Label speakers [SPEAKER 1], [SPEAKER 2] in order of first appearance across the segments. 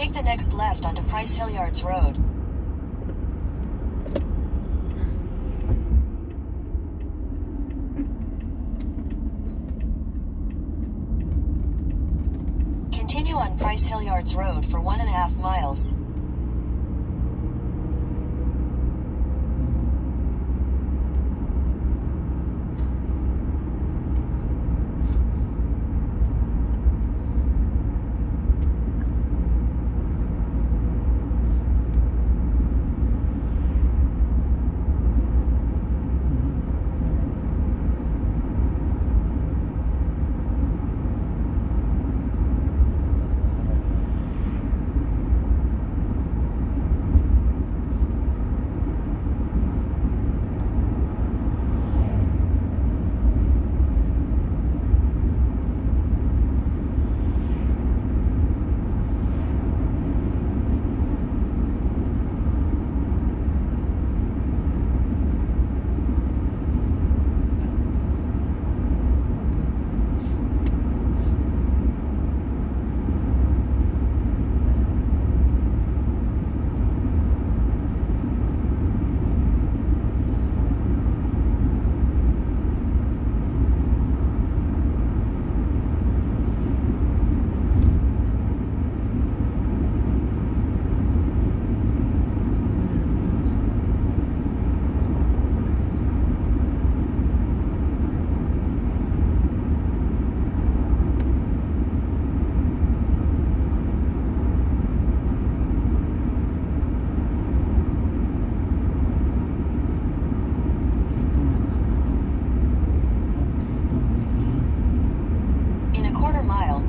[SPEAKER 1] Take the next left onto Price Hill Yards Road. Continue on Price Hill Yards Road for 1.5 miles.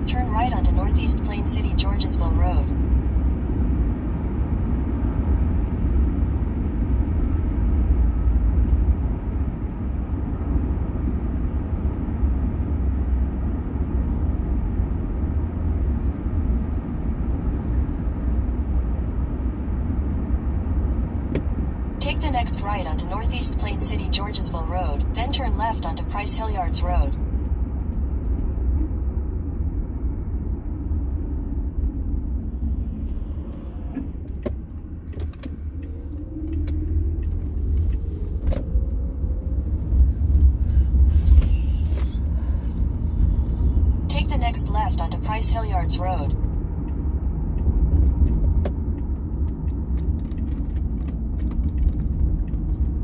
[SPEAKER 1] Turn right onto Northeast Plain City Georgesville Road. Take the next right onto Northeast Plain City Georgesville Road, then turn left onto Price Hill Yards Road. Next left onto Price Hill Yards Road.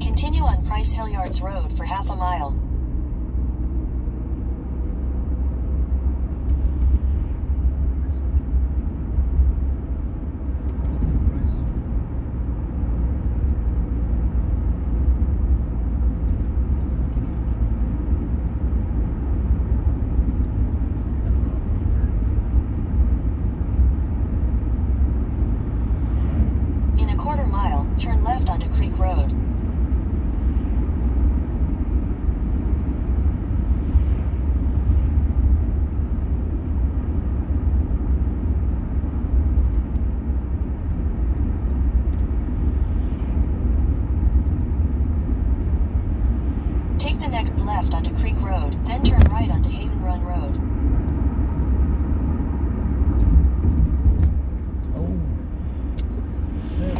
[SPEAKER 1] Continue on Price Hill Yards Road for 1/2 mile. left onto Creek Road, then turn right onto Hayden Run Road.
[SPEAKER 2] Oh, shit.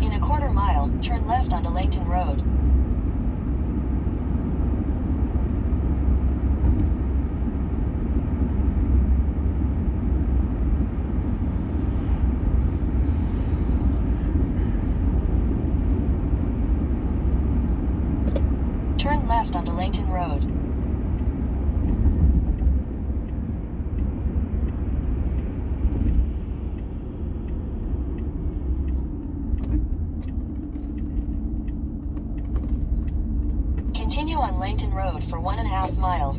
[SPEAKER 1] In a quarter mile, turn left onto Langton Road. Turn left onto Langton Road. Continue on Langton Road for 1.5 miles.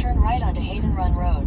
[SPEAKER 1] turn right onto Hayden Run Road.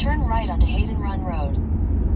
[SPEAKER 1] Turn right onto Hayden Run Road.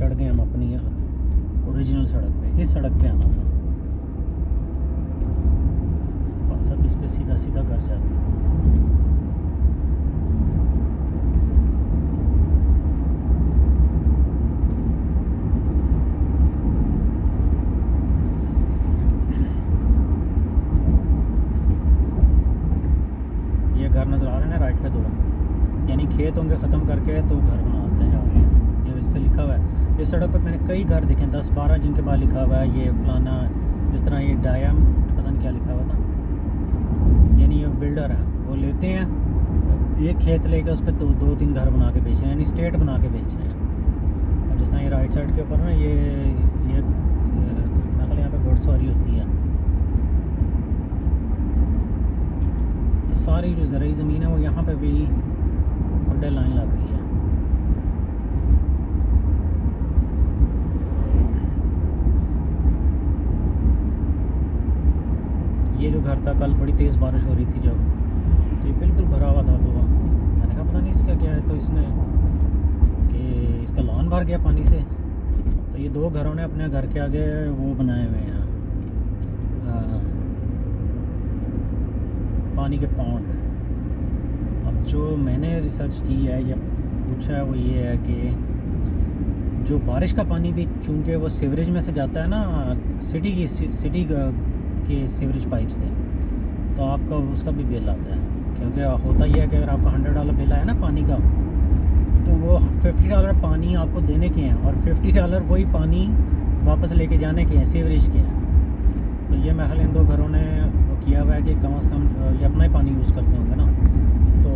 [SPEAKER 2] चढ़ गए हम अपनी original सड़क पे। इस सड़क पे आना था, बस अब इस पे सीधा सीधा घर जाते हैं। ये घर नज़र आ रहे हैं ना राइट पे दो, यानी खेत होंगे ख़त्म करके तो घर बनाते हैं आगे। ये इस पे लिखा हुआ है, इस सड़क पर मैंने कई घर देखे 10-12 जिनके बाद लिखा हुआ है ये फलाना, जिस तरह ये डायम पता नहीं क्या लिखा हुआ था, यानी ये बिल्डर है वो लेते हैं एक खेत लेके उस पर 2-3 घर बना के बेच रहे हैं, यानी स्टेट बना के बेच रहे हैं। और जिस तरह ये राइट साइड के ऊपर ना ये मतलब यहाँ पे घुड़सवारी होती है, तो सारी जो ज़रूरी ज़मीन है वो यहाँ पे भी खुड्डे लाइन लग रही है। ये जो घर था कल बड़ी तेज़ बारिश हो रही थी जब, तो ये बिल्कुल भरा हुआ था। तो मैंने कहा पता नहीं इसका क्या है, तो इसने कि इसका लॉन भर गया पानी से। तो ये 2 घरों ने अपने घर के आगे वो बनाए हुए हैं पानी के पॉन्ड। अब जो मैंने रिसर्च की है या पूछा है वो ये है कि जो बारिश का पानी भी चूँकि वो सीवरेज में से जाता है ना, सिटी के सीवरेज पाइप से, तो आपका उसका भी बिल आता है। क्योंकि होता ही है कि अगर आपका $100 बिल आया ना पानी का, तो वो $50 पानी आपको देने के हैं और $50 वही पानी वापस लेके जाने के हैं, सीवरेज के हैं। तो ये मैं इन 2 घरों ने वो किया हुआ है कि कम से कम ये अपना ही पानी यूज़ करते होंगे ना, तो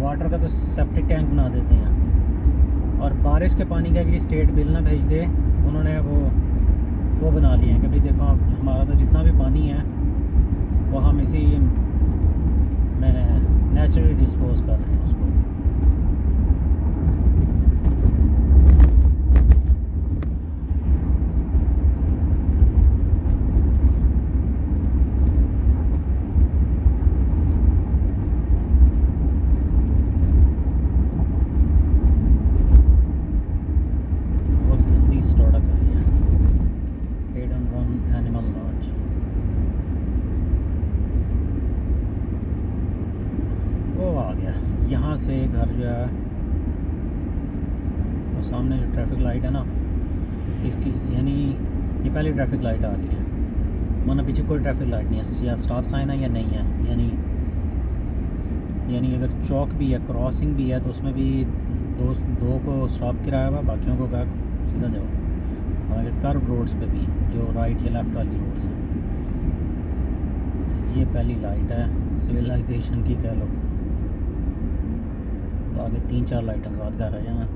[SPEAKER 2] वाटर का तो सेप्टिक टैंक बना देते हैं। और बारिश के पानी का कि स्टेट बिल ना भेज दे, उन्होंने वो बना लिए हैं कि भाई देखो हमारा तो जितना भी पानी है वो हम इसी में नेचुरली डिस्पोज कर रहे हैं उसको। यहाँ से घर जो है वो सामने जो ट्रैफिक लाइट है ना इसकी, यानी ये पहली ट्रैफिक लाइट आ रही है, वरना पीछे कोई ट्रैफिक लाइट नहीं है, या स्टॉप साइन है या नहीं है। यानी अगर चौक भी है, क्रॉसिंग भी है, तो उसमें भी दो को स्टॉप कराया हुआ, बाकियों को कहा सीधा जाओ। और कर्व रोड्स पे भी जो राइट या लेफ़्ट वाली रोड्स हैं, तो ये पहली लाइट है सिविलाइजेशन की कह लो। तो आगे 3-4 लाइटों के बाद घर आ जाना।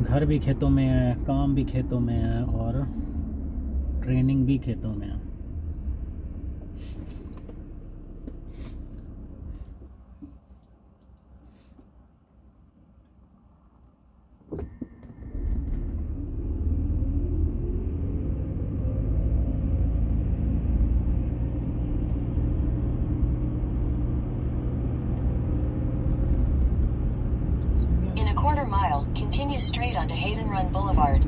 [SPEAKER 2] घर भी खेतों में है, काम भी खेतों में है और ट्रेनिंग भी खेतों में है।
[SPEAKER 1] Quarter mile, continue straight onto Hayden Run Boulevard.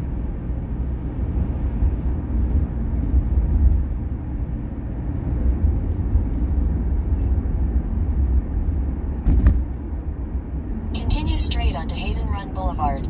[SPEAKER 1] Continue straight onto Hayden Run Boulevard.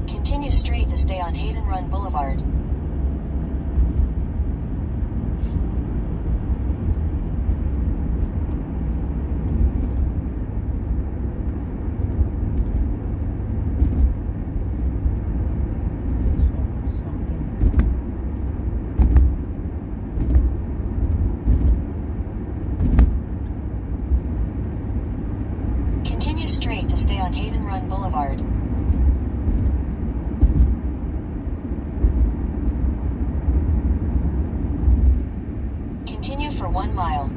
[SPEAKER 1] Continue straight to stay on Hayden Run Boulevard. Continue straight to stay on Hayden Run Boulevard. 1 mile.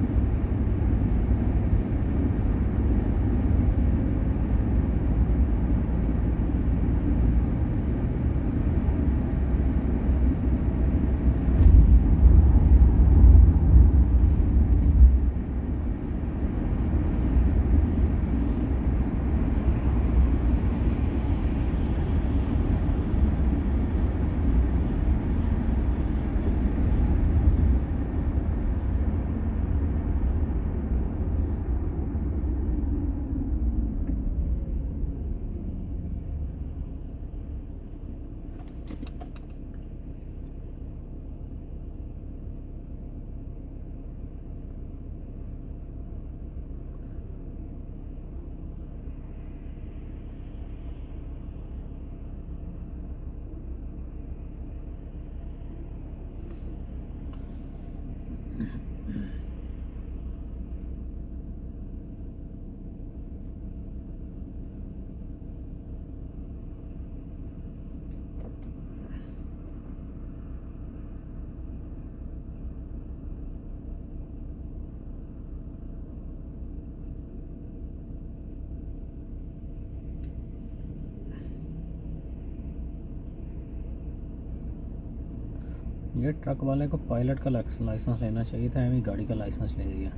[SPEAKER 2] ये truck वाले को pilot का licence लेना चाहिए था, हमें गाड़ी का लाइसेंस ले लिया।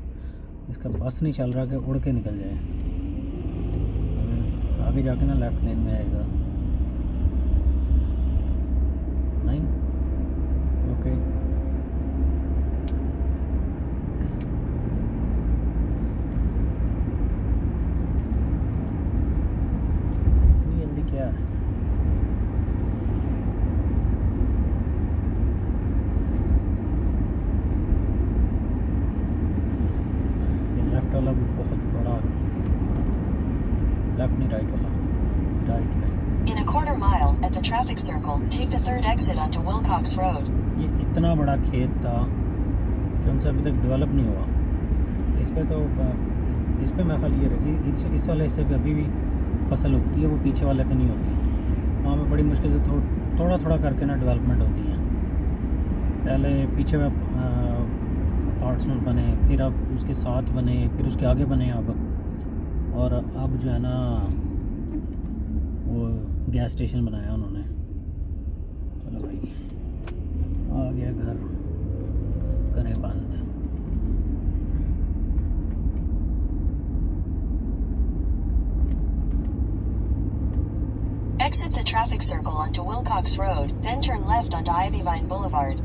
[SPEAKER 2] इसका बस नहीं चल रहा कि उड़ के निकल जाए, आगे जाके ना लेफ्ट लेन में आएगा। नहीं, ओके। इतनी जल्दी क्या है? वाला भी बहुत बड़ा, लेफ्ट नहीं राइट वाला, राइट में।
[SPEAKER 1] In a quarter mile at the traffic circle, take the third exit onto Wilcox Road.
[SPEAKER 2] ये इतना बड़ा खेत था कि उनसे अभी तक डेवलप नहीं हुआ। इस पे तो इस पे मैं ख्याल ये इस वाले हिस्से पे अभी भी फसल उगती है, वो पीछे वाले पे नहीं होती। वहाँ पे बड़ी मुश्किल से थोड़ा थोड़ा करके ना डेवलपमेंट होती है। पहले पीछे में अपार्टमेंट बने, फिर अब उसके साथ बने, फिर उसके आगे बने अब, और अब जो है ना वो गैस स्टेशन बनाया उन्होंने। चलो भाई, आ गया घर, करें बंद।
[SPEAKER 1] Exit the traffic circle onto Wilcox Road, then turn left onto Ivyvine Boulevard.